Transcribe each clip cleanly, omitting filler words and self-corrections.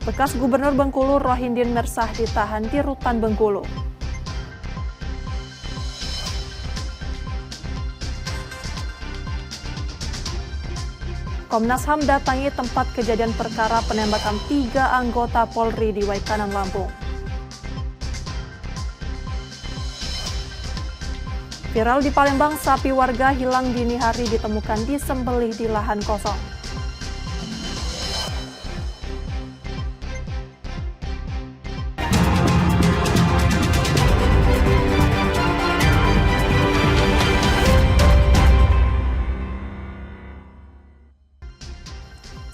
Bekas Gubernur Bengkulu Rohindin Mersah ditahan di Rutan Bengkulu. Komnas HAM datangi tempat kejadian perkara penembakan 3 anggota Polri di Waikanan, Lampung. Viral di Palembang, sapi warga hilang dini hari ditemukan disembelih di lahan kosong.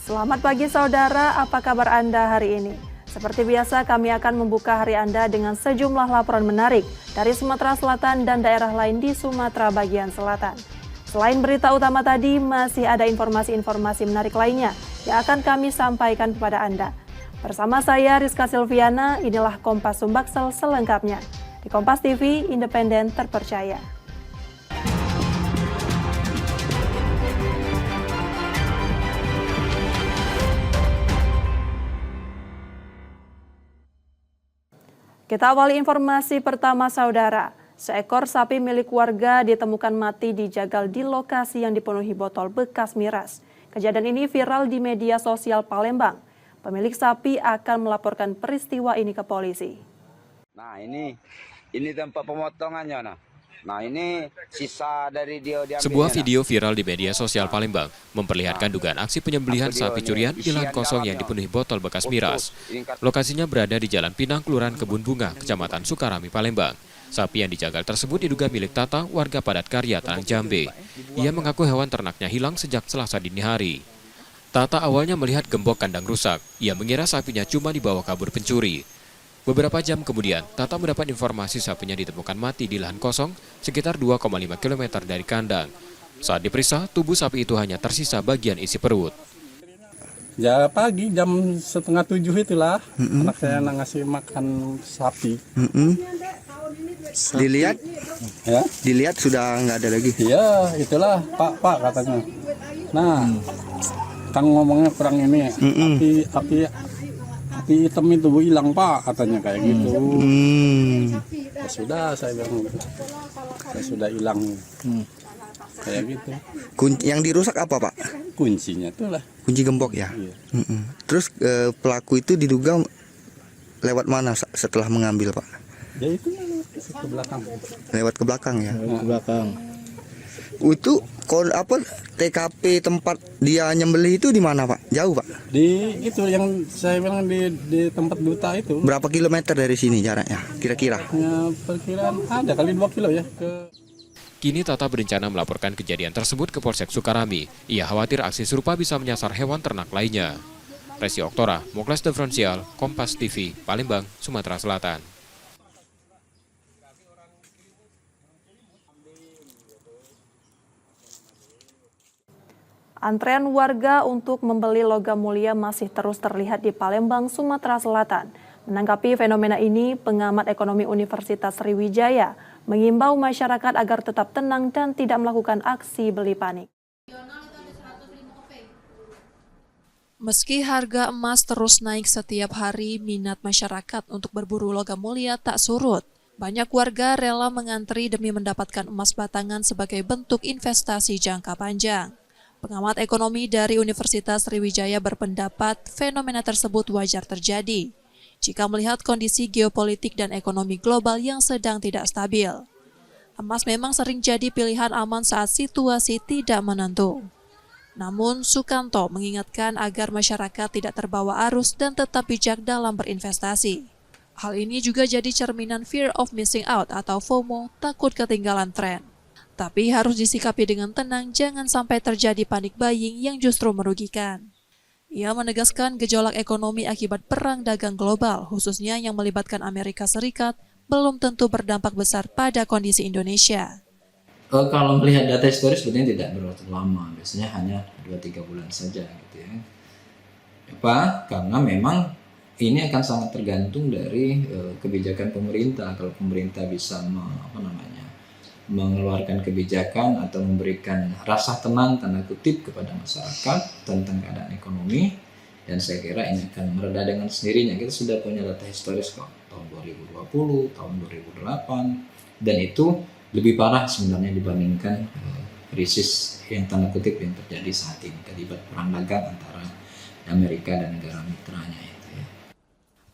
Selamat pagi saudara, apa kabar Anda hari ini? Seperti biasa kami akan membuka hari Anda dengan sejumlah laporan menarik dari Sumatera Selatan dan daerah lain di Sumatera bagian selatan. Selain berita utama tadi, masih ada informasi-informasi menarik lainnya yang akan kami sampaikan kepada Anda. Bersama saya Rizka Silviana, inilah Kompas Sumbaksel selengkapnya. Di Kompas TV, independen terpercaya. Kita awali informasi pertama saudara. Seekor sapi milik warga ditemukan mati dijagal di lokasi yang dipenuhi botol bekas miras. Kejadian ini viral di media sosial Palembang. Pemilik sapi akan melaporkan peristiwa ini ke polisi. Nah ini tempat pemotongannya nah. Nah ini sisa dari dia diambil. Sebuah video viral di media sosial Palembang memperlihatkan dugaan aksi penyembelihan sapi curian di lahan kosong yang dipenuhi botol bekas miras. Lokasinya berada di Jalan Pinang, Kelurahan Kebun Bunga, Kecamatan Sukarami, Palembang. Sapi yang dijagal tersebut diduga milik Tata, warga padat karya Tanang Jambe. Ia mengaku hewan ternaknya hilang sejak Selasa dini hari. Tata awalnya melihat gembok kandang rusak. Ia mengira sapinya cuma dibawa kabur pencuri. Beberapa jam kemudian, Tata mendapat informasi sapinya ditemukan mati di lahan kosong sekitar 2,5 km dari kandang. Saat diperiksa, tubuh sapi itu hanya tersisa bagian isi perut. Ya pagi jam 6:30 itulah, anak saya ngasih makan sapi. Dilihat, Ya, dilihat sudah nggak ada lagi. iya itulah Pak katanya. Nah, Kang ngomongnya kurang ini, api hitam itu hilang Pak katanya kayak gitu. Ya sudah saya bilang gitu. Ya sudah hilang kayak gitu. Yang dirusak apa Pak? Kuncinya itulah. Kunci gembok ya. Iya. Terus pelaku itu diduga lewat mana setelah mengambil Pak? Ya itu ke belakang. Lewat ke belakang ya. Ke belakang. Itu TKP tempat dia nyembelih itu di mana Pak? Jauh Pak? Di itu yang saya bilang di tempat duta itu. Berapa kilometer dari sini jaraknya kira-kira? Ya, perkiraan ada kali 2 kilo ya ke. Kini Tata berencana melaporkan kejadian tersebut ke Polsek Sukarami. Ia khawatir aksi serupa bisa menyasar hewan ternak lainnya. Resi Oktora, Mokles Differential, Kompas TV, Palembang, Sumatera Selatan. Antrean warga untuk membeli logam mulia masih terus terlihat di Palembang, Sumatera Selatan. Menanggapi fenomena ini, pengamat ekonomi Universitas Sriwijaya mengimbau masyarakat agar tetap tenang dan tidak melakukan aksi beli panik. Meski harga emas terus naik setiap hari, minat masyarakat untuk berburu logam mulia tak surut. Banyak warga rela mengantri demi mendapatkan emas batangan sebagai bentuk investasi jangka panjang. Pengamat ekonomi dari Universitas Sriwijaya berpendapat fenomena tersebut wajar terjadi jika melihat kondisi geopolitik dan ekonomi global yang sedang tidak stabil. Emas memang sering jadi pilihan aman saat situasi tidak menentu. Namun, Sukanto mengingatkan agar masyarakat tidak terbawa arus dan tetap bijak dalam berinvestasi. Hal ini juga jadi cerminan fear of missing out atau FOMO, takut ketinggalan tren. Tapi harus disikapi dengan tenang, jangan sampai terjadi panik buying yang justru merugikan. Ia menegaskan gejolak ekonomi akibat perang dagang global, khususnya yang melibatkan Amerika Serikat, belum tentu berdampak besar pada kondisi Indonesia. Kalau melihat data historis sebenarnya tidak berlalu lama, biasanya hanya 2-3 bulan saja gitu ya. Karena memang ini akan sangat tergantung dari kebijakan pemerintah. Kalau pemerintah bisa mengeluarkan kebijakan atau memberikan rasa tenang tanda kutip kepada masyarakat tentang keadaan ekonomi, dan saya kira ini akan mereda dengan sendirinya. Kita sudah punya data historis kok, tahun 2020, tahun 2008, dan itu lebih parah sebenarnya dibandingkan krisis yang tanda kutip yang terjadi saat ini, akibat perang dagang antara Amerika dan negara mitranya itu ya.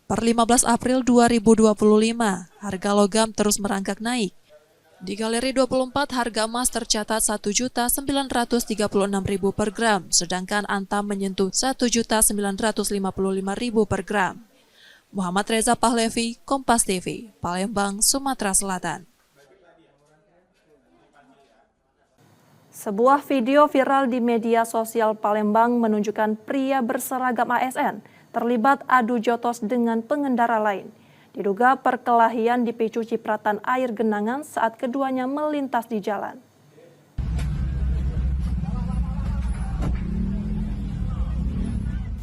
Per 15 April 2025, harga logam terus merangkak naik. Di Galeri 24, harga emas tercatat Rp1.936.000 per gram, sedangkan Antam menyentuh Rp1.955.000 per gram. Muhammad Reza Pahlevi, Kompas TV, Palembang, Sumatera Selatan. Sebuah video viral di media sosial Palembang menunjukkan pria berseragam ASN terlibat adu jotos dengan pengendara lain. Diduga perkelahian dipicu cipratan air genangan saat keduanya melintas di jalan.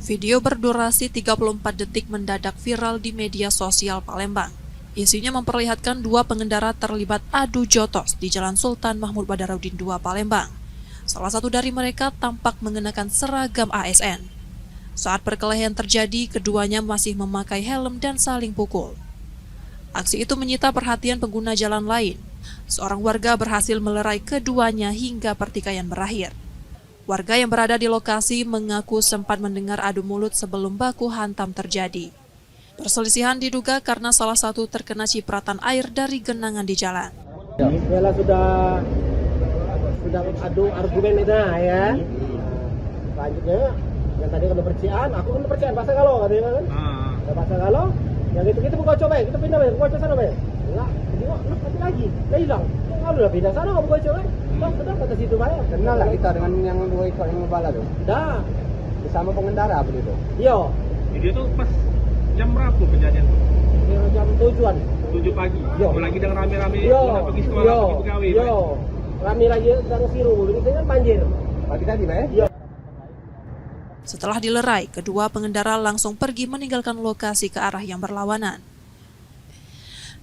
Video berdurasi 34 detik mendadak viral di media sosial Palembang. Isinya memperlihatkan dua pengendara terlibat adu jotos di Jalan Sultan Mahmud Badarudin II Palembang. Salah satu dari mereka tampak mengenakan seragam ASN. Saat perkelahian terjadi, keduanya masih memakai helm dan saling pukul. Aksi itu menyita perhatian pengguna jalan lain. Seorang warga berhasil melerai keduanya hingga pertikaian berakhir. Warga yang berada di lokasi mengaku sempat mendengar adu mulut sebelum baku hantam terjadi. Perselisihan diduga karena salah satu terkena cipratan air dari genangan di jalan. Bella sudah adu argumen itu ya. Selanjutnya yang tadi kan percikan, aku kan percikan bahasa galau katanya kan. Bahasa galau, yang itu kita buka coba, kita pindah buka coba sana be. Enggak, tengok nanti lagi, dah hilang. Kalau udah pindah sana buka coba. Sudah kata situ bayar. Kenal lah kita dengan yang dua ekor yang membala tuh. Dah. Bersama pengendara begitu. Iya. Jadi itu pas jam berapa kejadian tuh? Jam 7-an. 7 pagi. Yo. Lagi dengan rame-rame pergi sekolah, yo. pergi pegawai. Yo. Rame lagi sedang siru, ini kan banjir. Pagi tadi, Pak. Iya. Setelah dilerai, kedua pengendara langsung pergi meninggalkan lokasi ke arah yang berlawanan.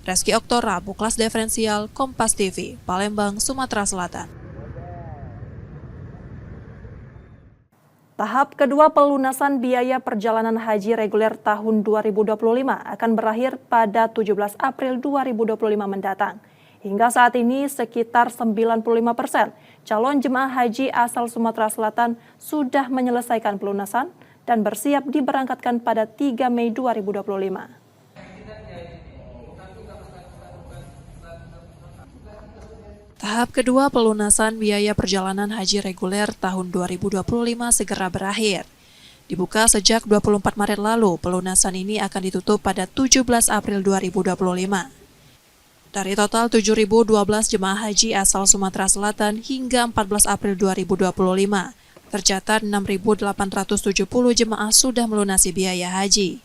Reski Oktora, Buklas Diferensial, Kompas TV, Palembang, Sumatera Selatan. Tahap kedua pelunasan biaya perjalanan haji reguler tahun 2025 akan berakhir pada 17 April 2025 mendatang. Hingga saat ini sekitar 95% calon jemaah haji asal Sumatera Selatan sudah menyelesaikan pelunasan dan bersiap diberangkatkan pada 3 Mei 2025. Tahap kedua pelunasan biaya perjalanan haji reguler tahun 2025 segera berakhir. Dibuka sejak 24 Maret lalu, pelunasan ini akan ditutup pada 17 April 2025. Dari total 7.012 jemaah haji asal Sumatera Selatan hingga 14 April 2025, tercatat 6.870 jemaah sudah melunasi biaya haji.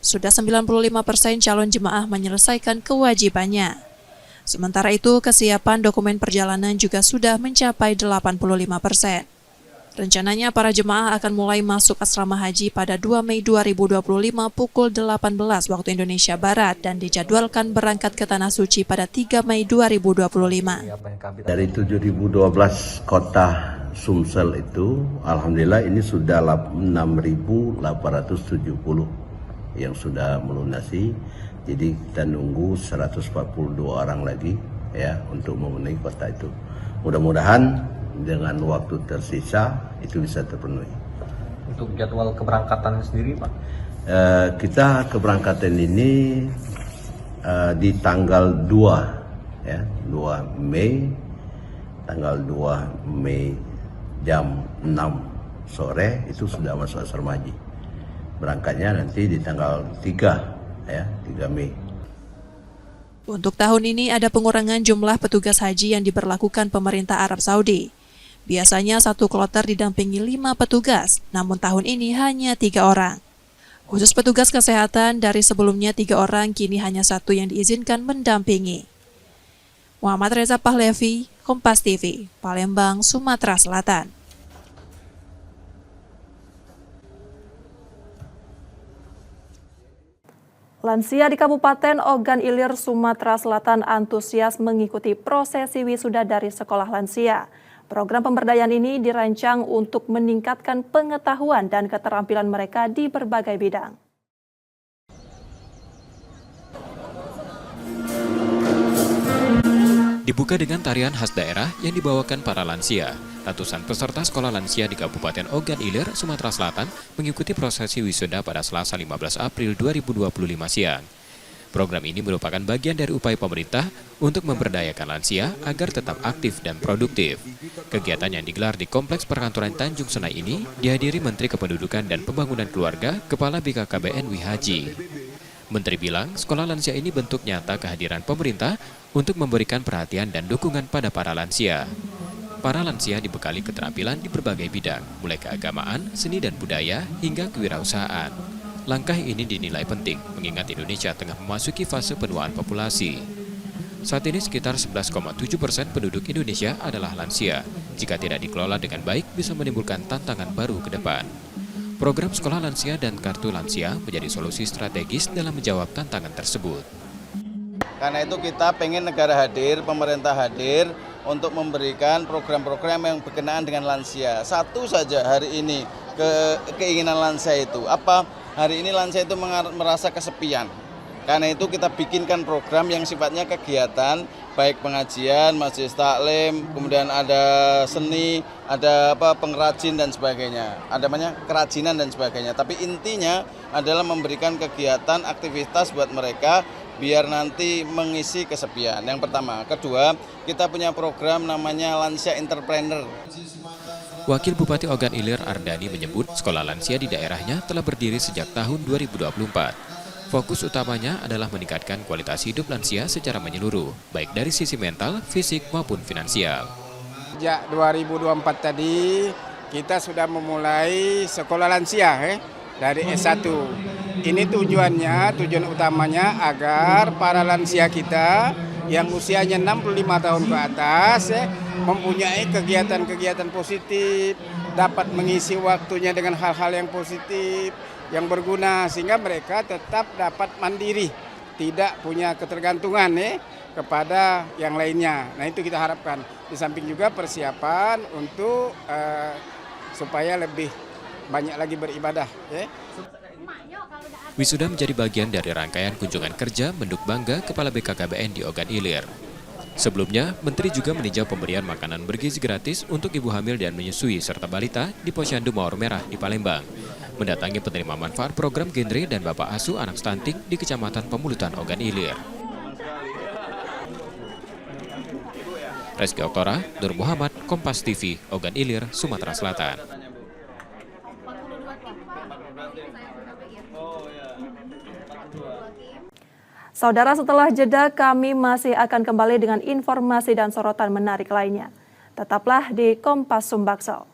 Sudah 95% calon jemaah menyelesaikan kewajibannya. Sementara itu, kesiapan dokumen perjalanan juga sudah mencapai 85%. Rencananya para jemaah akan mulai masuk asrama haji pada 2 Mei 2025 pukul 18 waktu Indonesia Barat dan dijadwalkan berangkat ke Tanah Suci pada 3 Mei 2025. Dari 7.012 kota Sumsel itu, alhamdulillah ini sudah 6.870 yang sudah melunasi. Jadi kita nunggu 142 orang lagi ya untuk memenuhi kota itu. Mudah-mudahan dengan waktu tersisa itu bisa terpenuhi. Untuk jadwal keberangkatan sendiri, Pak? Kita keberangkatan ini di tanggal 2 ya, 2 Mei, tanggal 2 Mei jam 6 sore itu sudah masuk asrama haji. Berangkatnya nanti di tanggal 3 ya, 3 Mei. Untuk tahun ini ada pengurangan jumlah petugas haji yang diberlakukan pemerintah Arab Saudi. Biasanya satu kloter didampingi 5 petugas, namun tahun ini hanya 3 orang. Khusus petugas kesehatan dari sebelumnya 3 orang, kini hanya 1 yang diizinkan mendampingi. Muhammad Reza Pahlevi, Kompas TV, Palembang, Sumatera Selatan. Lansia di Kabupaten Ogan Ilir, Sumatera Selatan antusias mengikuti prosesi wisuda dari sekolah lansia. Program pemberdayaan ini dirancang untuk meningkatkan pengetahuan dan keterampilan mereka di berbagai bidang. Dibuka dengan tarian khas daerah yang dibawakan para lansia. Ratusan peserta sekolah lansia di Kabupaten Ogan Ilir, Sumatera Selatan mengikuti prosesi wisuda pada Selasa 15 April 2025 siang. Program ini merupakan bagian dari upaya pemerintah untuk memberdayakan lansia agar tetap aktif dan produktif. Kegiatan yang digelar di Kompleks Perkantoran Tanjung Senai ini dihadiri Menteri Kependudukan dan Pembangunan Keluarga, Kepala BKKBN Wihaji. Menteri bilang sekolah lansia ini bentuk nyata kehadiran pemerintah untuk memberikan perhatian dan dukungan pada para lansia. Para lansia dibekali keterampilan di berbagai bidang, mulai keagamaan, seni dan budaya, hingga kewirausahaan. Langkah ini dinilai penting, mengingat Indonesia tengah memasuki fase penuaan populasi. Saat ini sekitar 11,7% penduduk Indonesia adalah lansia. Jika tidak dikelola dengan baik, bisa menimbulkan tantangan baru ke depan. Program sekolah lansia dan kartu lansia menjadi solusi strategis dalam menjawab tantangan tersebut. Karena itu kita pengen negara hadir, pemerintah hadir untuk memberikan program-program yang berkenaan dengan lansia. Satu saja hari ini keinginan lansia itu apa? Hari ini lansia itu merasa kesepian. Karena itu kita bikinkan program yang sifatnya kegiatan, baik pengajian, majelis taklim, kemudian ada seni, ada pengrajin dan sebagainya. Ada namanya kerajinan dan sebagainya. Tapi intinya adalah memberikan kegiatan, aktivitas buat mereka biar nanti mengisi kesepian. Yang pertama. Kedua, kita punya program namanya Lansia Entrepreneur. Wakil Bupati Ogan Ilir Ardani menyebut sekolah lansia di daerahnya telah berdiri sejak tahun 2024. Fokus utamanya adalah meningkatkan kualitas hidup lansia secara menyeluruh, baik dari sisi mental, fisik maupun finansial. Sejak 2024 tadi kita sudah memulai sekolah lansia dari S1. Ini tujuan utamanya agar para lansia kita yang usianya 65 tahun ke atas mempunyai kegiatan-kegiatan positif, dapat mengisi waktunya dengan hal-hal yang positif, yang berguna, sehingga mereka tetap dapat mandiri, tidak punya ketergantungan kepada yang lainnya. Nah itu kita harapkan. Di samping juga persiapan untuk supaya lebih banyak lagi beribadah. Wisuda menjadi bagian dari rangkaian kunjungan kerja Menduk Bangga Kepala BKKBN di Ogan Ilir. Sebelumnya, Menteri juga meninjau pemberian makanan bergizi gratis untuk ibu hamil dan menyusui serta balita di Posyandu Mawar Merah di Palembang. Mendatangi penerima manfaat program Gendre dan Bapak Asuh Anak Stunting di Kecamatan Pemulutan Ogan Ilir. Reski Oktora, Nur Muhammad, Kompas TV, Ogan Ilir, Sumatera Selatan. Saudara, setelah jeda kami masih akan kembali dengan informasi dan sorotan menarik lainnya. Tetaplah di Kompas Sumbaksel.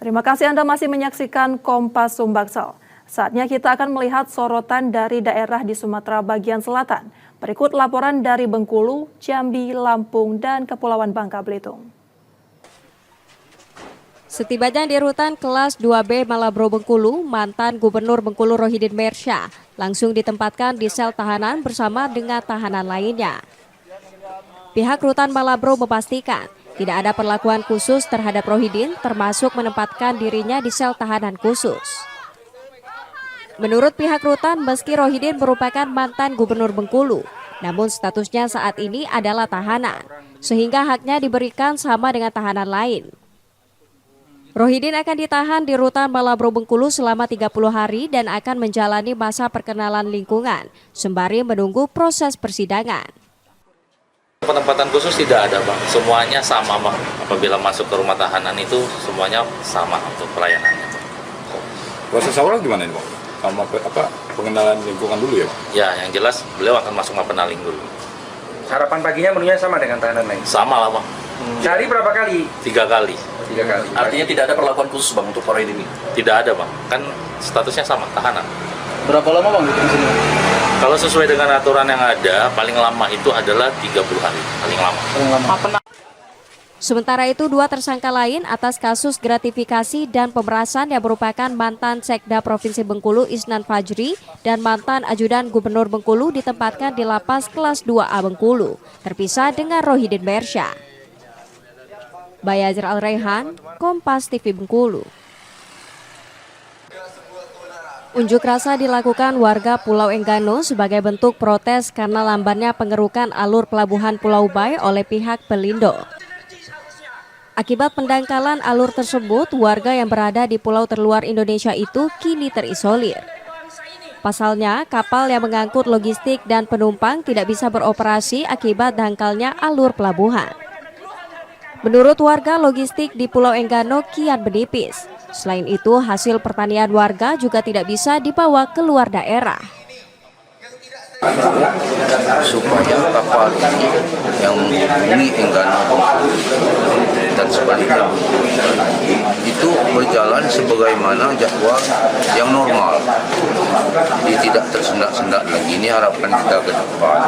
Terima kasih Anda masih menyaksikan Kompas Sumbaksel. Saatnya kita akan melihat sorotan dari daerah di Sumatera bagian selatan. Berikut laporan dari Bengkulu, Jambi, Lampung, dan Kepulauan Bangka Belitung. Setibanya di rutan kelas 2B Malabro Bengkulu, mantan Gubernur Bengkulu Rohidin Mersya langsung ditempatkan di sel tahanan bersama dengan tahanan lainnya. Pihak rutan Malabro memastikan tidak ada perlakuan khusus terhadap Rohidin, termasuk menempatkan dirinya di sel tahanan khusus. Menurut pihak rutan, meski Rohidin merupakan mantan Gubernur Bengkulu, namun statusnya saat ini adalah tahanan, sehingga haknya diberikan sama dengan tahanan lain. Rohidin akan ditahan di rutan Malabro Bengkulu selama 30 hari dan akan menjalani masa perkenalan lingkungan, sembari menunggu proses persidangan. Penempatan khusus tidak ada, Bang. Semuanya sama, Bang. Apabila masuk ke rumah tahanan itu semuanya sama untuk pelayanannya, Bang. Proses awal gimana nih, Bang? Sama pengenalan lingkungan dulu ya, Bang? Ya, yang jelas beliau akan masuk Mapenaling dulu. Harapan paginya menunya sama dengan tahanan lain? Sama lah, Bang. Sehari berapa kali? 3 kali. 3 kali. Artinya tidak ada perlakuan khusus, Bang, untuk Rohidin ini? Tidak ada, Bang. Kan statusnya sama, tahanan. Berapa lama, Bang, di sini? Kalau sesuai dengan aturan yang ada, paling lama itu adalah 30 hari, paling lama. Sementara itu, 2 tersangka lain atas kasus gratifikasi dan pemerasan yang merupakan mantan Sekda Provinsi Bengkulu Isnan Fajri dan mantan Ajudan Gubernur Bengkulu ditempatkan di Lapas Kelas 2A Bengkulu, terpisah dengan Rohidin Bersya. Bayazir Al-Raihan, Kompas TV Bengkulu. Unjuk rasa dilakukan warga Pulau Enggano sebagai bentuk protes karena lambannya pengerukan alur pelabuhan Pulau Bae oleh pihak Pelindo. Akibat pendangkalan alur tersebut, warga yang berada di pulau terluar Indonesia itu kini terisolir. Pasalnya, kapal yang mengangkut logistik dan penumpang tidak bisa beroperasi akibat dangkalnya alur pelabuhan. Menurut warga, logistik di Pulau Enggano kian menipis. Selain itu, hasil pertanian warga juga tidak bisa dibawa keluar daerah. Supaya kapal ini yang menghubungi Enggano dan sebaliknya itu berjalan sebagaimana jadwal yang normal, jadi tidak tersendak-sendak lagi. Ini harapan kita ke depan.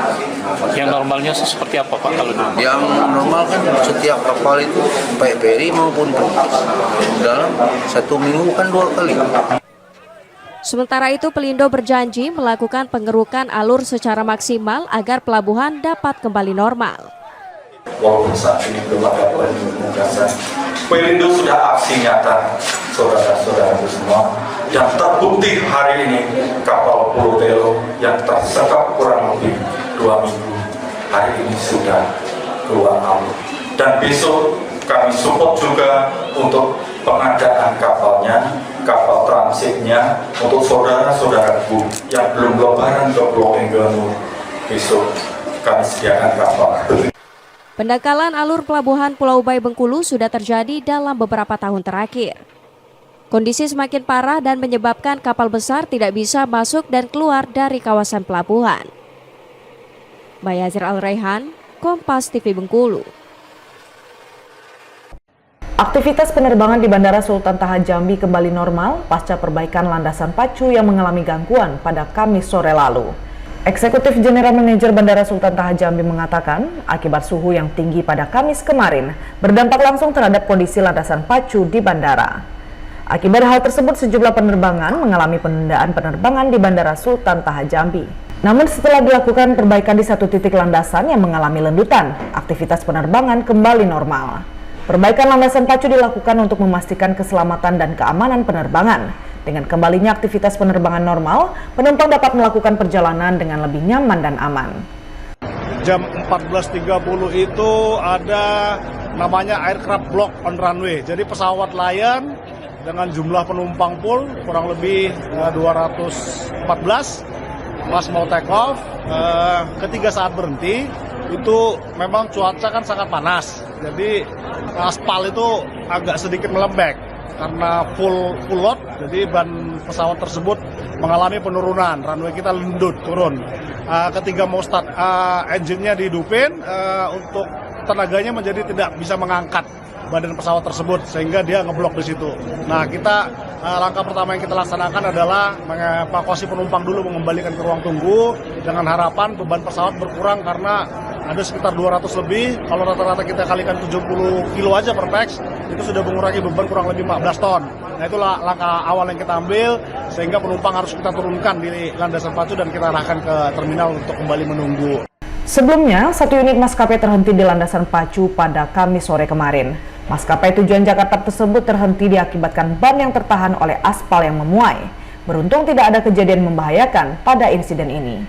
Yang normalnya seperti apa Pak? Kalau yang normal kan setiap kapal itu baik peri maupun perintis dalam 1 minggu kan 2 kali. Sementara itu, Pelindo berjanji melakukan pengerukan alur secara maksimal agar pelabuhan dapat kembali normal. Walaupun saat ini belum ada penugasan, Pelindo sudah aksi nyata, saudara-saudara semua, dan terbukti hari ini kapal Pulau Telo yang tersekap kurang lebih 2 minggu hari ini sudah keluar alur. Dan besok kami support juga untuk pengadaan kapalnya, kapal transitnya untuk saudara-saudaraku yang belum lebaran ke Pulau Enggano. Besok kami sediakan kapal. Pendangkalan alur pelabuhan Pulau Bae Bengkulu sudah terjadi dalam beberapa tahun terakhir. Kondisi semakin parah dan menyebabkan kapal besar tidak bisa masuk dan keluar dari kawasan pelabuhan. Bayazir Al-Raihan, Kompas TV Bengkulu. Aktivitas penerbangan di Bandara Sultan Taha Jambi kembali normal pasca perbaikan landasan pacu yang mengalami gangguan pada Kamis sore lalu. Eksekutif General Manager Bandara Sultan Taha Jambi mengatakan akibat suhu yang tinggi pada Kamis kemarin berdampak langsung terhadap kondisi landasan pacu di bandara. Akibat hal tersebut sejumlah penerbangan mengalami penundaan penerbangan di Bandara Sultan Taha Jambi. Namun setelah dilakukan perbaikan di satu titik landasan yang mengalami lendutan, aktivitas penerbangan kembali normal. Perbaikan landasan pacu dilakukan untuk memastikan keselamatan dan keamanan penerbangan. Dengan kembalinya aktivitas penerbangan normal, penumpang dapat melakukan perjalanan dengan lebih nyaman dan aman. Jam 14.30 itu ada namanya aircraft block on runway. Jadi pesawat Lion dengan jumlah penumpang full kurang lebih 214. Pas mau take off, ketika saat berhenti, itu memang cuaca kan sangat panas. Jadi aspal itu agak sedikit melembek. Karena full load, jadi ban pesawat tersebut mengalami penurunan, runway kita lendut turun. Ketika mau start engine-nya dihidupin, untuk tenaganya menjadi tidak bisa mengangkat badan pesawat tersebut sehingga dia ngeblok di situ. Nah, kita langkah pertama yang kita laksanakan adalah mengevakuasi penumpang dulu, mengembalikan ke ruang tunggu dengan harapan beban pesawat berkurang karena ada sekitar 200 lebih. Kalau rata-rata kita kalikan 70 kilo aja per pax, itu sudah mengurangi beban kurang lebih 14 ton. Nah, itulah langkah awal yang kita ambil sehingga penumpang harus kita turunkan di landasan pacu dan kita arahkan ke terminal untuk kembali menunggu. Sebelumnya, satu unit maskapai terhenti di landasan pacu pada Kamis sore kemarin. Maskapai tujuan Jakarta tersebut terhenti diakibatkan ban yang tertahan oleh aspal yang memuai. Beruntung tidak ada kejadian membahayakan pada insiden ini.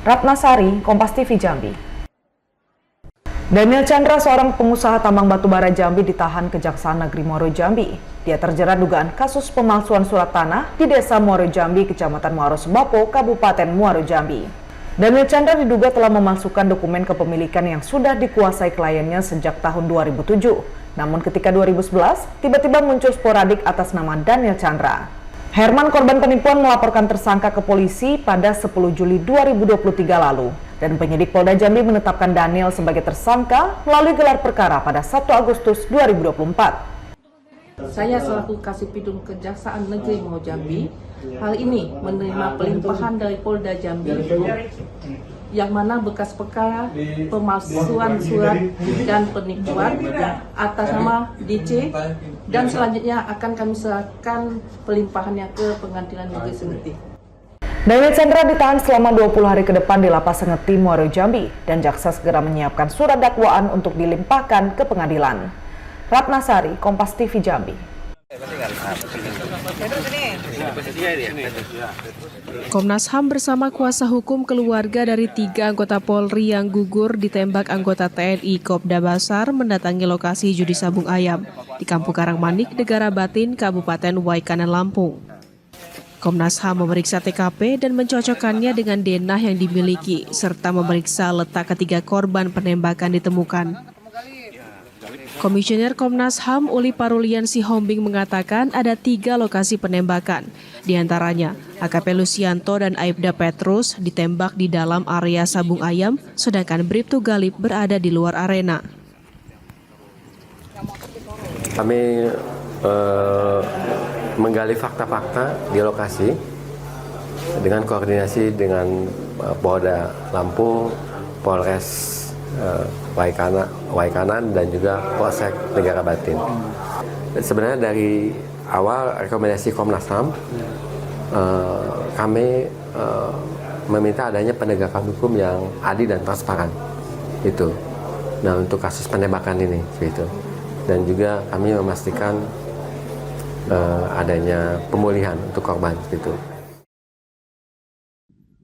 Ratna Sari, Kompas TV Jambi. Daniel Chandra, seorang pengusaha tambang batubara Jambi, ditahan Kejaksaan Negeri Muaro Jambi. Dia terjerat dugaan kasus pemalsuan surat tanah di Desa Muaro Jambi, Kecamatan Muaro Sebapo, Kabupaten Muaro Jambi. Daniel Chandra diduga telah memalsukan dokumen kepemilikan yang sudah dikuasai kliennya sejak tahun 2007. Namun ketika 2011, tiba-tiba muncul sporadik atas nama Daniel Chandra. Herman, korban penipuan, melaporkan tersangka ke polisi pada 10 Juli 2023 lalu. Dan penyidik Polda Jambi menetapkan Daniel sebagai tersangka melalui gelar perkara pada 1 Agustus 2024. Saya selaku Kasipidum Kejaksaan Negeri Mau Jambi, hal ini menerima pelimpahan dari Polda Jambi yang mana bekas perkara pemalsuan surat dan penipuan atas nama DC, dan selanjutnya akan kami serahkan pelimpahannya ke Pengadilan Negeri Sengeti. David Chandra ditahan selama 20 hari ke depan di Lapas Sengeti, Muaro Jambi, dan jaksa segera menyiapkan surat dakwaan untuk dilimpahkan ke pengadilan. Ratna Sari, Kompas TV Jambi. Komnas HAM bersama kuasa hukum keluarga dari 3 anggota Polri yang gugur ditembak anggota TNI Kopda Basar mendatangi lokasi judi sabung ayam di Kampung Karangmanik, Negara Batin, Kabupaten Waikanan, Lampung. Komnas HAM memeriksa TKP dan mencocokkannya dengan denah yang dimiliki, serta memeriksa letak ketiga korban penembakan ditemukan. Komisioner Komnas HAM Uli Parulian Sihombing mengatakan ada 3 lokasi penembakan. Di antaranya, AKP Lucianto dan Aibda Petrus ditembak di dalam area sabung ayam, sedangkan Bribtu Galib berada di luar arena. Kami menggali fakta-fakta di lokasi dengan koordinasi dengan Polda Lampung, Polres Waikanan dan juga Polsek Negara Batin. Sebenarnya dari awal rekomendasi Komnas HAM kami meminta adanya penegakan hukum yang adil dan transparan. Itu. Nah, untuk kasus penembakan ini gitu. Dan juga kami memastikan adanya pemulihan untuk korban gitu.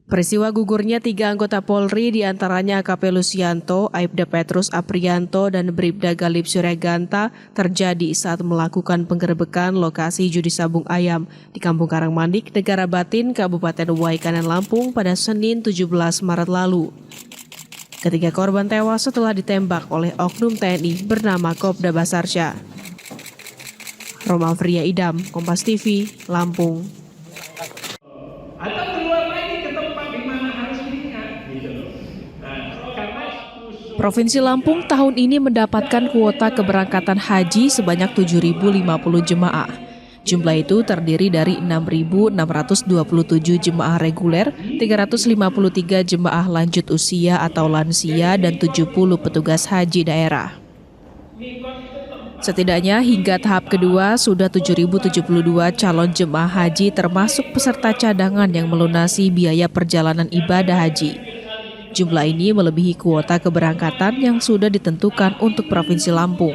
Peristiwa gugurnya 3 anggota Polri diantaranya AKP Lucianto, Aibda Petrus Aprianto, dan Bribda Galib Suryaganta terjadi saat melakukan penggerebekan lokasi judi sabung ayam di Kampung Karangmanik, Negara Batin, Kabupaten Waikanan, Lampung pada Senin 17 Maret lalu. Ketiga korban tewas setelah ditembak oleh oknum TNI bernama Kopda Basarsyah. Roma Fria Idam, Kompas TV, Lampung. Provinsi Lampung tahun ini mendapatkan kuota keberangkatan haji sebanyak 7.050 jemaah. Jumlah itu terdiri dari 6.627 jemaah reguler, 353 jemaah lanjut usia atau lansia, dan 70 petugas haji daerah. Setidaknya hingga tahap kedua sudah 7.072 calon jemaah haji termasuk peserta cadangan yang melunasi biaya perjalanan ibadah haji. Jumlah ini melebihi kuota keberangkatan yang sudah ditentukan untuk Provinsi Lampung.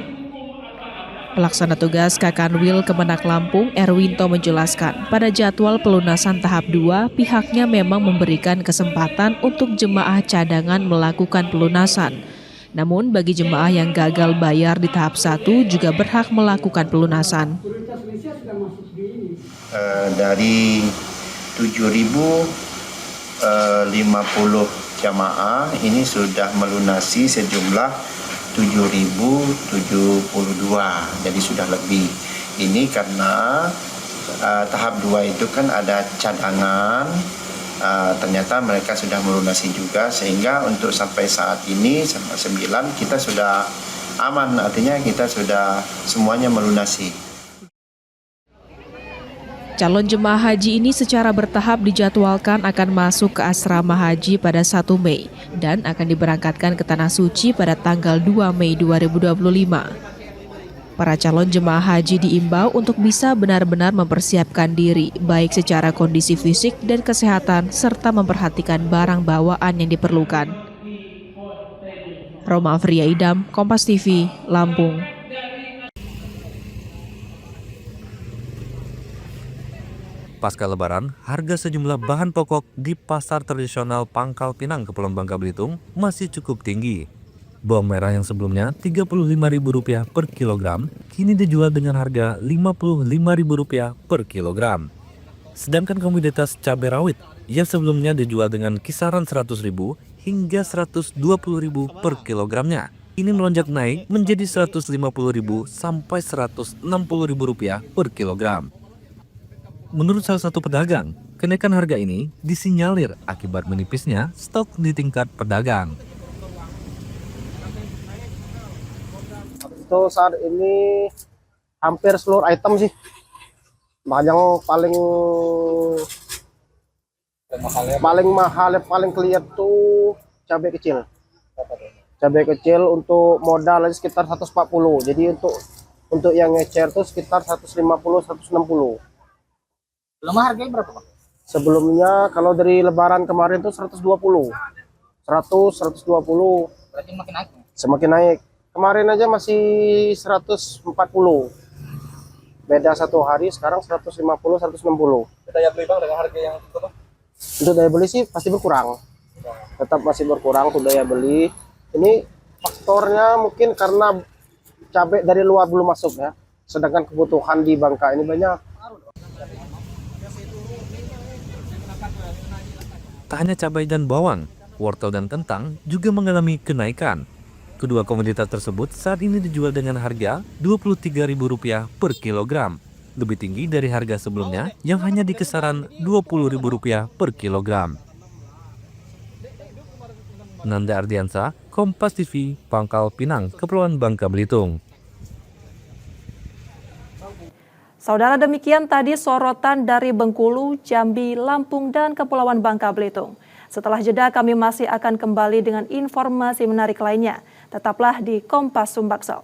Pelaksana tugas Kakanwil Kemenak Lampung, Erwinto menjelaskan, pada jadwal pelunasan tahap 2, pihaknya memang memberikan kesempatan untuk jemaah cadangan melakukan pelunasan. Namun bagi jemaah yang gagal bayar di tahap 1 juga berhak melakukan pelunasan. Dari 7.050 jamaah ini sudah melunasi sejumlah 7.072, jadi sudah lebih. Ini karena tahap 2 itu kan ada cadangan, ternyata mereka sudah melunasi juga, sehingga untuk sampai saat ini, sampai 9, kita sudah aman, artinya kita sudah semuanya melunasi. Calon jemaah haji ini secara bertahap dijadwalkan akan masuk ke asrama haji pada 1 Mei dan akan diberangkatkan ke Tanah Suci pada tanggal 2 Mei 2025. Para calon jemaah haji diimbau untuk bisa benar-benar mempersiapkan diri, baik secara kondisi fisik dan kesehatan, serta memperhatikan barang bawaan yang diperlukan. Roma Fria Idam, Kompas TV, Lampung. Pasca Lebaran, harga sejumlah bahan pokok di pasar tradisional Pangkal Pinang, Kepulauan Bangka Belitung masih cukup tinggi. Bawang merah yang sebelumnya Rp35.000 per kilogram, kini dijual dengan harga Rp55.000 per kilogram. Sedangkan komoditas cabai rawit yang sebelumnya dijual dengan kisaran Rp100.000 hingga Rp120.000 per kilogramnya, ini melonjak naik menjadi Rp150.000 sampai Rp160.000 per kilogram. Menurut salah satu pedagang, kenaikan harga ini disinyalir akibat menipisnya stok di tingkat pedagang. Untuk saat ini hampir seluruh item sih. Yang paling mahal, paling kelihatan tuh cabai kecil. Cabai kecil untuk modal aja sekitar 140. Jadi untuk yang ngecer tuh sekitar 150-160. Sebelumnya harganya berapa, Pak? Sebelumnya kalau dari lebaran kemarin tuh 120. 100-120. Berarti makin naik. Semakin naik. Kemarin aja masih 140. Beda satu hari, sekarang 150-160. Daya beli Bang dengan harga yang itu, Bang? Untuk daya beli sih pasti berkurang. Tetap masih berkurang untuk daya beli. Ini faktornya mungkin karena cabai dari luar belum masuk ya. Sedangkan kebutuhan di Bangka ini banyak. Tak hanya cabai dan bawang, wortel dan kentang juga mengalami kenaikan. Kedua komoditas tersebut saat ini dijual dengan harga Rp23.000 per kilogram. Lebih tinggi dari harga sebelumnya yang hanya di kisaran Rp20.000 per kilogram. Nanda Ardiansa, Kompas TV, Pangkal Pinang, Kepulauan Bangka Belitung. Saudara, demikian tadi sorotan dari Bengkulu, Jambi, Lampung, dan Kepulauan Bangka Belitung. Setelah jeda kami masih akan kembali dengan informasi menarik lainnya. Tetaplah di Kompas Sumbaksel.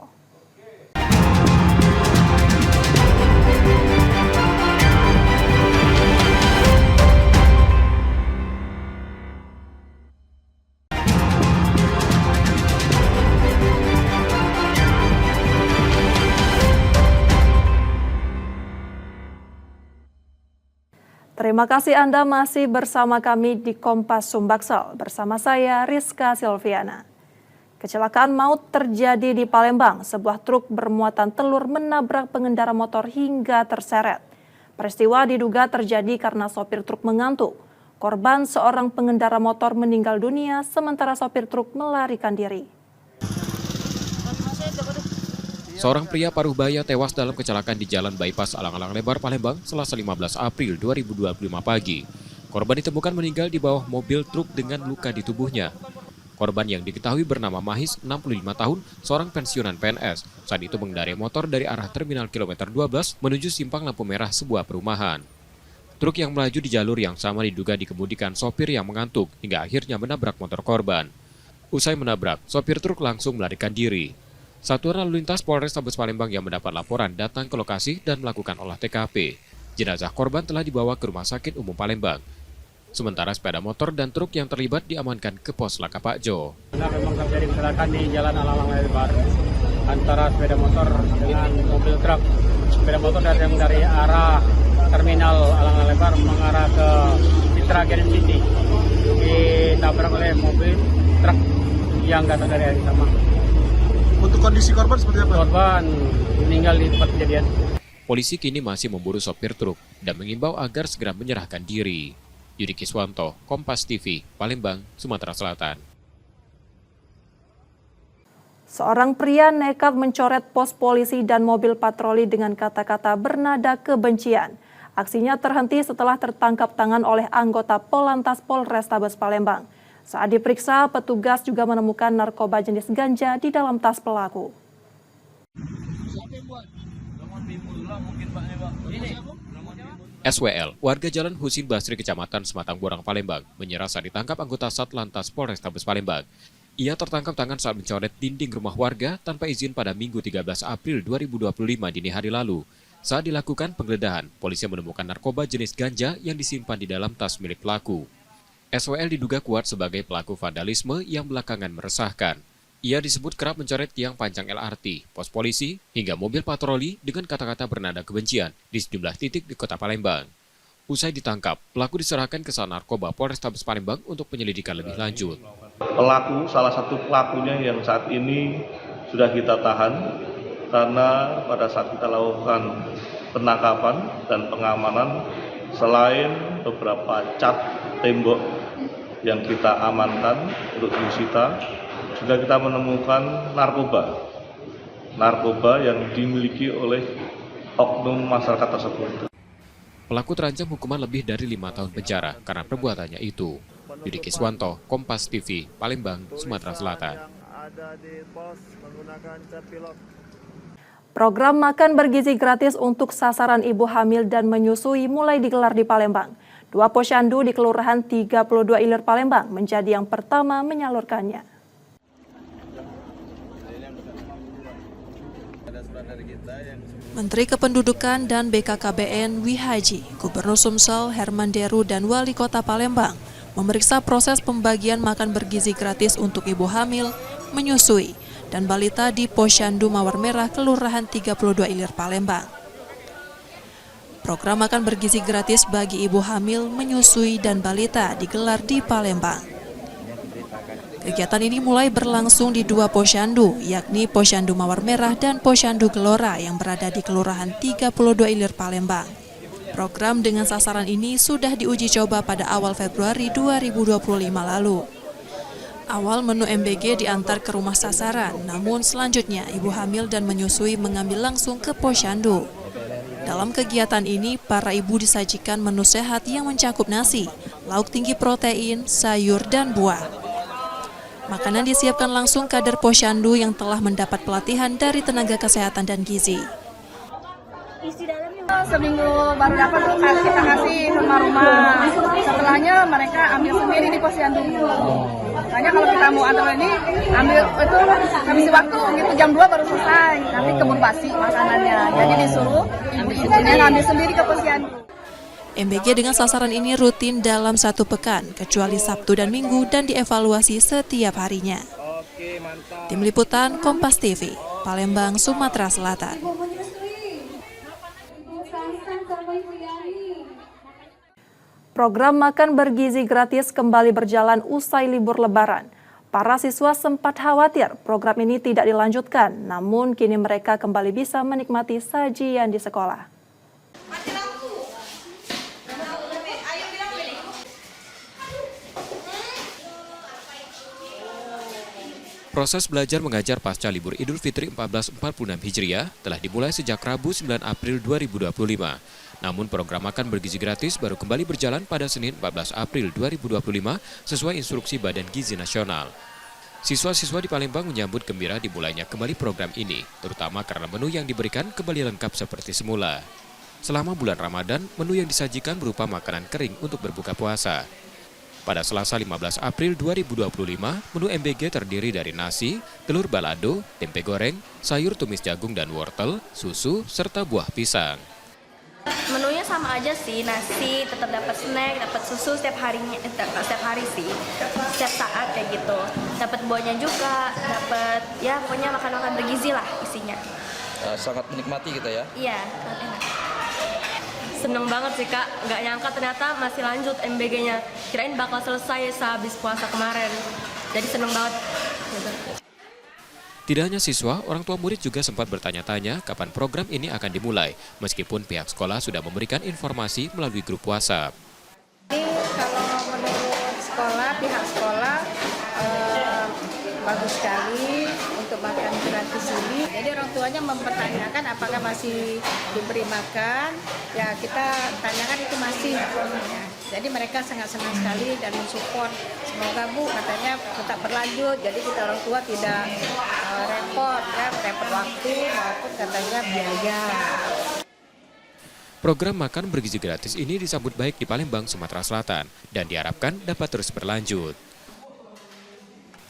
Terima kasih Anda masih bersama kami di Kompas Sumbaksel. Bersama saya Rizka Silviana. Kecelakaan maut terjadi di Palembang. Sebuah truk bermuatan telur menabrak pengendara motor hingga terseret. Peristiwa diduga terjadi karena sopir truk mengantuk. Korban seorang pengendara motor meninggal dunia sementara sopir truk melarikan diri. Seorang pria paruh baya tewas dalam kecelakaan di Jalan Bypass Alang-Alang Lebar, Palembang, Selasa 15 April 2025 pagi. Korban ditemukan meninggal di bawah mobil truk dengan luka di tubuhnya. Korban yang diketahui bernama Mahis, 65 tahun, seorang pensiunan PNS. Saat itu mengendarai motor dari arah Terminal Kilometer 12 menuju simpang lampu merah sebuah perumahan. Truk yang melaju di jalur yang sama diduga dikemudikan sopir yang mengantuk hingga akhirnya menabrak motor korban. Usai menabrak, sopir truk langsung melarikan diri. Satuan Lalu Lintas Polrestabes Palembang yang mendapat laporan datang ke lokasi dan melakukan olah TKP. Jenazah korban telah dibawa ke Rumah Sakit Umum Palembang. Sementara sepeda motor dan truk yang terlibat diamankan ke Pos Laka Pakjo. Memang terjadi kecelakaan di Jalan Alang-Alang Lebar antara sepeda motor dengan mobil truk. Sepeda motor dari arah Terminal Alang-Alang Lebar mengarah ke Citra Garden City. Ditabrak oleh mobil truk yang datang dari arah sama. Untuk kondisi korban seperti apa? Korban meninggal di tempat kejadian. Polisi kini masih memburu sopir truk dan mengimbau agar segera menyerahkan diri. Yudi Kiswanto, Kompas TV, Palembang, Sumatera Selatan. Seorang pria nekat mencoret pos polisi dan mobil patroli dengan kata-kata bernada kebencian. Aksinya terhenti setelah tertangkap tangan oleh anggota Polantas Polrestabes Palembang. Saat diperiksa, petugas juga menemukan narkoba jenis ganja di dalam tas pelaku. SWL, warga Jalan Husin Basri, Kecamatan Sematang Borang, Palembang, menyerah saat ditangkap anggota Satlantas Polrestabes Palembang. Ia tertangkap tangan saat mencoret dinding rumah warga tanpa izin pada Minggu 13 April 2025 dini hari lalu. Saat dilakukan penggeledahan, polisi menemukan narkoba jenis ganja yang disimpan di dalam tas milik pelaku. SWL diduga kuat sebagai pelaku vandalisme yang belakangan meresahkan. Ia disebut kerap mencoret tiang panjang LRT, pos polisi, hingga mobil patroli dengan kata-kata bernada kebencian di sejumlah titik di kota Palembang. Usai ditangkap, pelaku diserahkan ke Sat Narkoba Polrestabes Palembang untuk penyelidikan lebih lanjut. Pelaku, salah satu pelakunya yang saat ini sudah kita tahan, karena pada saat kita lakukan penangkapan dan pengamanan, selain beberapa cat tembok yang kita amankan untuk disita, juga kita menemukan narkoba yang dimiliki oleh oknum masyarakat tersebut. Pelaku terancam hukuman lebih dari 5 tahun penjara karena perbuatannya itu. Yudi Kiswanto, Kompas TV, Palembang, Sumatera Selatan. Program makan bergizi gratis untuk sasaran ibu hamil dan menyusui mulai digelar di Palembang. 2 posyandu di Kelurahan 32 Ilir Palembang menjadi yang pertama menyalurkannya. Menteri Kependudukan dan BKKBN Wihaji, Gubernur Sumsel Herman Deru dan Wali Kota Palembang memeriksa proses pembagian makan bergizi gratis untuk ibu hamil, menyusui, dan balita di Posyandu Mawar Merah, Kelurahan 32 Ilir Palembang. Program makan bergizi gratis bagi ibu hamil, menyusui, dan balita digelar di Palembang. Kegiatan ini mulai berlangsung di 2 posyandu, yakni Posyandu Mawar Merah dan Posyandu Gelora yang berada di Kelurahan 32 Ilir Palembang. Program dengan sasaran ini sudah diuji coba pada awal Februari 2025 lalu. Awal menu MBG diantar ke rumah sasaran, namun selanjutnya ibu hamil dan menyusui mengambil langsung ke posyandu. Dalam kegiatan ini, para ibu disajikan menu sehat yang mencakup nasi, lauk tinggi protein, sayur, dan buah. Makanan disiapkan langsung kader posyandu yang telah mendapat pelatihan dari tenaga kesehatan dan gizi. Seminggu baru dapat kita kasih rumah-rumah. Setelahnya mereka ambil sendiri di posyandu. Makanya kalau kita mau antar ini ambil itu habis waktu gitu jam 2 baru selesai. Nanti kebun basi makanannya. Jadi disuruh ibu-ibunya ngambil sendiri ke posyandu. MBG dengan sasaran ini rutin dalam 1 pekan, kecuali Sabtu dan Minggu, dan dievaluasi setiap harinya. Tim Liputan Kompas TV, Palembang, Sumatera Selatan. Program makan bergizi gratis kembali berjalan usai libur Lebaran. Para siswa sempat khawatir program ini tidak dilanjutkan, namun kini mereka kembali bisa menikmati sajian di sekolah. Proses belajar mengajar pasca libur Idul Fitri 1446 Hijriah telah dimulai sejak Rabu 9 April 2025. Namun program makan bergizi gratis baru kembali berjalan pada Senin 14 April 2025 sesuai instruksi Badan Gizi Nasional. Siswa-siswa di Palembang menyambut gembira dimulainya kembali program ini, terutama karena menu yang diberikan kembali lengkap seperti semula. Selama bulan Ramadan, menu yang disajikan berupa makanan kering untuk berbuka puasa. Pada Selasa 15 April 2025, menu MBG terdiri dari nasi, telur balado, tempe goreng, sayur tumis jagung dan wortel, susu, serta buah pisang. Menunya sama aja sih, nasi, tetap dapat snack, dapat susu setiap harinya, setiap hari sih, setiap saat kayak gitu. Dapat buahnya juga, dapat ya pokoknya makan-makan bergizi lah isinya. Sangat menikmati gitu ya? Iya, sangat enak. Seneng banget sih Kak, nggak nyangka ternyata masih lanjut MBG-nya. Kirain bakal selesai sehabis puasa kemarin, jadi seneng banget. Tidak hanya siswa, orang tua murid juga sempat bertanya-tanya kapan program ini akan dimulai, meskipun pihak sekolah sudah memberikan informasi melalui grup WhatsApp. Ini kalau menurut sekolah, pihak sekolah bagus sekali untuk makan gratis ini. Jadi orang tuanya mempertanyakan apakah masih diberi makan, ya kita tanyakan itu masih. Ya. Jadi mereka sangat senang sekali dan mensupport. Semoga Bu katanya tetap berlanjut, jadi kita orang tua tidak repot waktu maupun katanya biaya. Program makan bergizi gratis ini disambut baik di Palembang, Sumatera Selatan, dan diharapkan dapat terus berlanjut.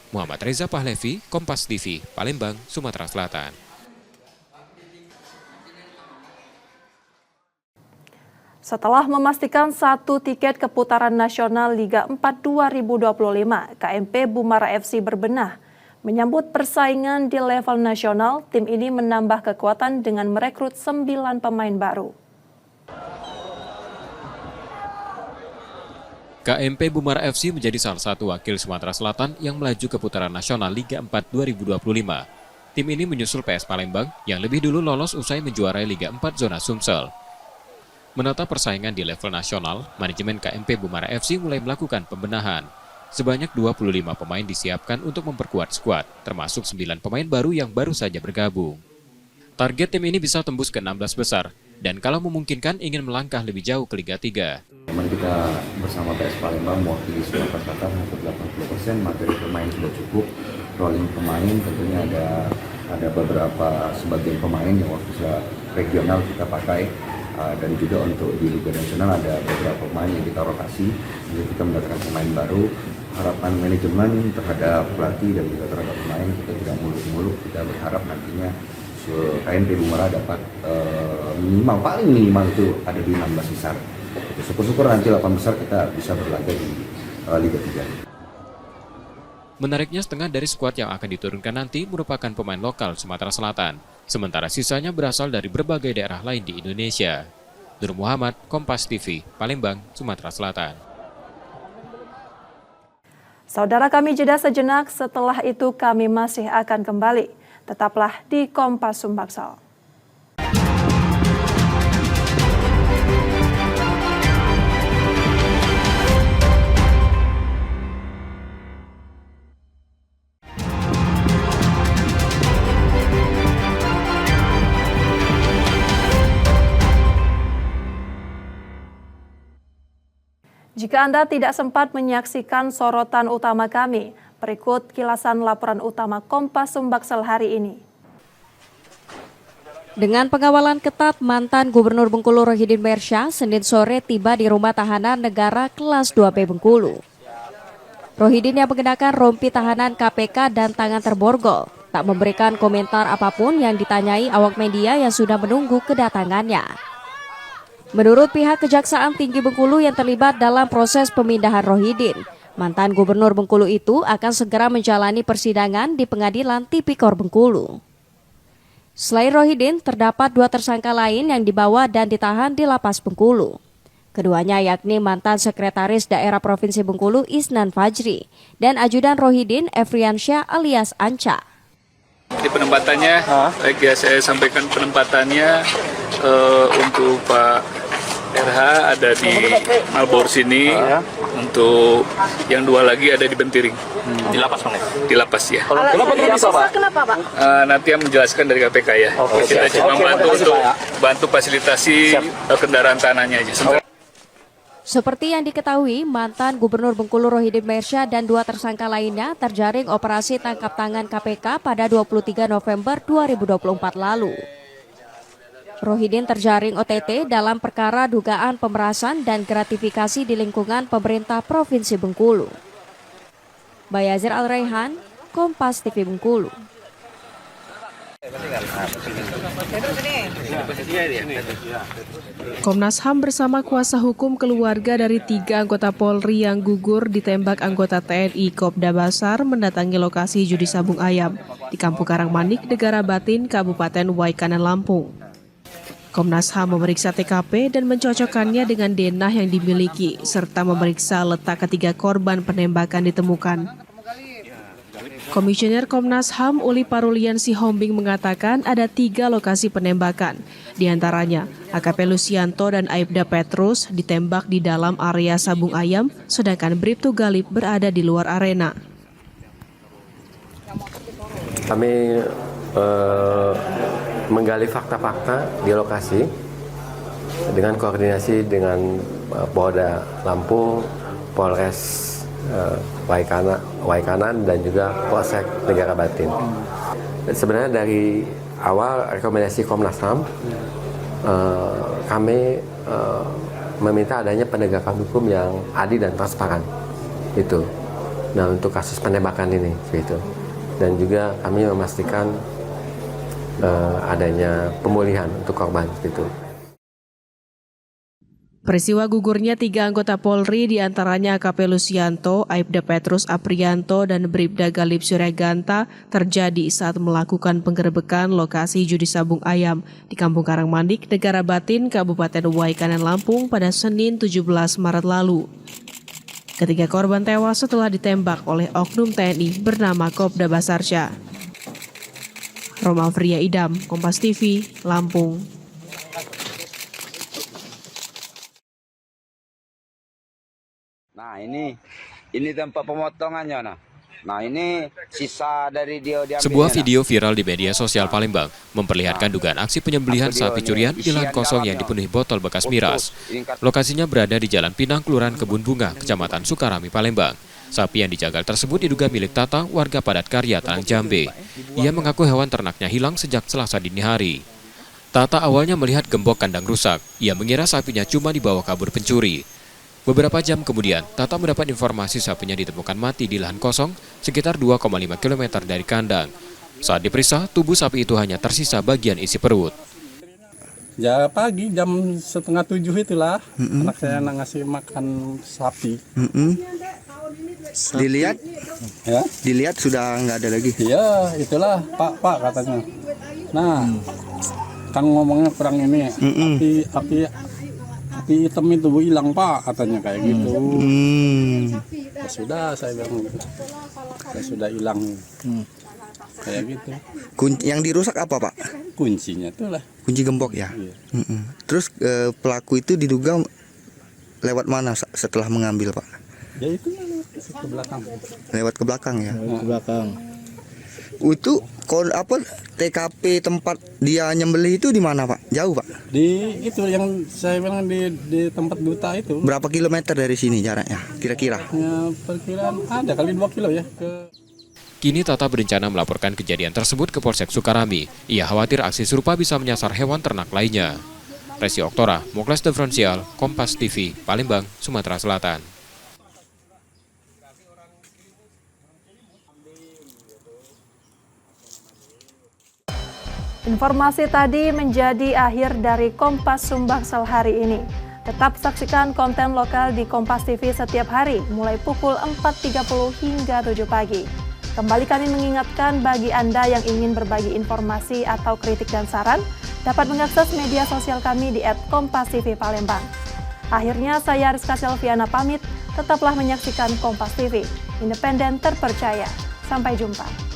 Muhammad Reza Pahlevi, Kompas TV, Palembang, Sumatera Selatan. Setelah memastikan 1 tiket keputaran nasional Liga 4 2025, KMP Bumara FC berbenah. Menyambut persaingan di level nasional, tim ini menambah kekuatan dengan merekrut 9 pemain baru. KMP Bumara FC menjadi salah satu wakil Sumatera Selatan yang melaju ke putaran nasional Liga 4 2025. Tim ini menyusul PS Palembang yang lebih dulu lolos usai menjuarai Liga 4 zona Sumsel. Menata persaingan di level nasional, manajemen KMP Bumara FC mulai melakukan pembenahan. Sebanyak 25 pemain disiapkan untuk memperkuat skuad, termasuk 9 pemain baru yang baru saja bergabung. Target tim ini bisa tembus ke 16 besar, dan kalau memungkinkan ingin melangkah lebih jauh ke Liga 3. Memang kita bersama PS Palembang mewakili Sumatera Selatan hampir 80%, materi pemain sudah cukup, rolling pemain tentunya ada Ada beberapa sebagian pemain yang waktu regional kita pakai, dan juga untuk di Liga Nasional ada beberapa pemain yang kita rotasi, jadi kita mendatangkan pemain baru. Harapan manajemen terhadap pelatih dan juga terhadap pemain, kita tidak muluk-muluk, kita berharap nantinya KNP Bumera dapat paling minimal itu ada di 16 besar. Syukur-syukur nanti 8 besar kita bisa berlaga di Liga 3. Menariknya, setengah dari skuad yang akan diturunkan nanti merupakan pemain lokal Sumatera Selatan, sementara sisanya berasal dari berbagai daerah lain di Indonesia. Nur Muhammad, Kompas TV, Palembang, Sumatera Selatan. Saudara, kami jeda sejenak, setelah itu kami masih akan kembali. Tetaplah di Kompas Sumbaksel. Jika Anda tidak sempat menyaksikan sorotan utama kami, berikut kilasan laporan utama Kompas Sumbaksel hari ini. Dengan pengawalan ketat, mantan Gubernur Bengkulu Rohidin Mersya Senin sore tiba di rumah tahanan negara kelas 2B Bengkulu. Rohidin yang mengenakan rompi tahanan KPK dan tangan terborgol, tak memberikan komentar apapun yang ditanyai awak media yang sudah menunggu kedatangannya. Menurut pihak Kejaksaan Tinggi Bengkulu yang terlibat dalam proses pemindahan Rohidin, mantan Gubernur Bengkulu itu akan segera menjalani persidangan di Pengadilan Tipikor Bengkulu. Selain Rohidin, terdapat 2 tersangka lain yang dibawa dan ditahan di Lapas Bengkulu. Keduanya yakni mantan Sekretaris Daerah Provinsi Bengkulu Isnan Fajri dan ajudan Rohidin Efriansyah alias Anca. Di penempatannya, baik ya saya sampaikan penempatannya untuk Pak RH ada di Malbor sini, untuk yang 2 lagi ada di Bentiring. Di lapas mana? Di lapas ya. Kenapa bisa, Pak? Kenapa, Pak? Nanti yang menjelaskan dari KPK ya. Kita cuma bantu fasilitasi kendaraan tanahnya aja. Seperti yang diketahui, mantan Gubernur Bengkulu Rohidin Mersya dan 2 tersangka lainnya terjaring operasi tangkap tangan KPK pada 23 November 2024 lalu. Rohidin terjaring OTT dalam perkara dugaan pemerasan dan gratifikasi di lingkungan pemerintah Provinsi Bengkulu. Bayazir Al-Raihan, Kompas TV Bengkulu. Komnas HAM bersama kuasa hukum keluarga dari 3 anggota Polri yang gugur ditembak anggota TNI Kopda Basar mendatangi lokasi judi sabung ayam di Kampung Karangmanik, Negara Batin, Kabupaten Waikanan, Lampung. Komnas HAM memeriksa TKP dan mencocokkannya dengan denah yang dimiliki, serta memeriksa letak ketiga korban penembakan ditemukan. Komisioner Komnas HAM Uli Parulian Sihombing mengatakan ada 3 lokasi penembakan. Di antaranya, AKP Lucianto dan Aibda Petrus ditembak di dalam area sabung ayam, sedangkan Bribtu Galib berada di luar arena. Kami menggali fakta-fakta di lokasi dengan koordinasi dengan Polda Lampung, Polres Waikanan dan juga Polsek Negara Batin. Sebenarnya dari awal rekomendasi Komnas HAM, kami meminta adanya penegakan hukum yang adil dan transparan. Itu. Nah, untuk kasus penembakan ini, gitu. Dan juga kami memastikan adanya pemulihan untuk korban, gitu. Peristiwa gugurnya 3 anggota Polri diantaranya AKP Lucianto, Aibda Petrus Aprianto, dan Bribda Galib Suryaganta terjadi saat melakukan penggerebekan lokasi judi sabung ayam di Kampung Karangmanik, Negara Batin, Kabupaten Waikanan, Lampung pada Senin 17 Maret lalu. Ketiga korban tewas setelah ditembak oleh oknum TNI bernama Kopda Basarsyah. Roma Fria Idam, Kompas TV, Lampung. Nah ini tempat pemotongannya. Nah ini sisa dari dia. Sebuah video viral di media sosial Palembang memperlihatkan dugaan aksi penyembelihan sapi curian di lahan kosong yang dipenuhi botol bekas miras. Lokasinya berada di Jalan Pinang, Kelurahan Kebun Bunga, Kecamatan Sukarami, Palembang. Sapi yang dijagal tersebut diduga milik Tata, warga padat karya Talang Jambe. Ia mengaku hewan ternaknya hilang sejak Selasa dini hari. Tata awalnya melihat gembok kandang rusak. Ia mengira sapinya cuma dibawa kabur pencuri. Beberapa jam kemudian, Tata mendapat informasi sapinya ditemukan mati di lahan kosong sekitar 2,5 km dari kandang. Saat diperiksa, tubuh sapi itu hanya tersisa bagian isi perut. Ya pagi jam 6:30 itulah, anak saya ngasih makan sapi. Dilihat, ya? Dilihat sudah nggak ada lagi. Iya, itulah Pak katanya. Nah, Kang ngomongnya kurang ini, api hitam itu hilang Pak katanya kayak gitu. Ya sudah saya bilang gitu. Ya sudah hilang. Kayak gitu. Yang dirusak apa Pak? Kuncinya itulah. Kunci gembok ya. Iya. Terus pelaku itu diduga lewat mana setelah mengambil Pak? Ya itu ke belakang. Lewat ke belakang ya. Ke belakang. Itu TKP tempat dia nyembelih itu di mana Pak? Jauh Pak? Di itu yang saya bilang di tempat duta itu. Berapa kilometer dari sini jaraknya kira-kira? Ya, perkiraan ada kali 2 kilo ya. Kini Tata berencana melaporkan kejadian tersebut ke Polsek Sukarami. Ia khawatir aksi serupa bisa menyasar hewan ternak lainnya. Resi Oktora, Mokles Differential, Kompas TV, Palembang, Sumatera Selatan. Informasi tadi menjadi akhir dari Kompas Sumbaksel hari ini. Tetap saksikan konten lokal di Kompas TV setiap hari, mulai pukul 4.30 hingga 7 pagi. Kembali kami mengingatkan bagi Anda yang ingin berbagi informasi atau kritik dan saran, dapat mengakses media sosial kami di @kompastv_palembang. Akhirnya saya Rizka Selviana pamit, tetaplah menyaksikan Kompas TV, independen terpercaya. Sampai jumpa.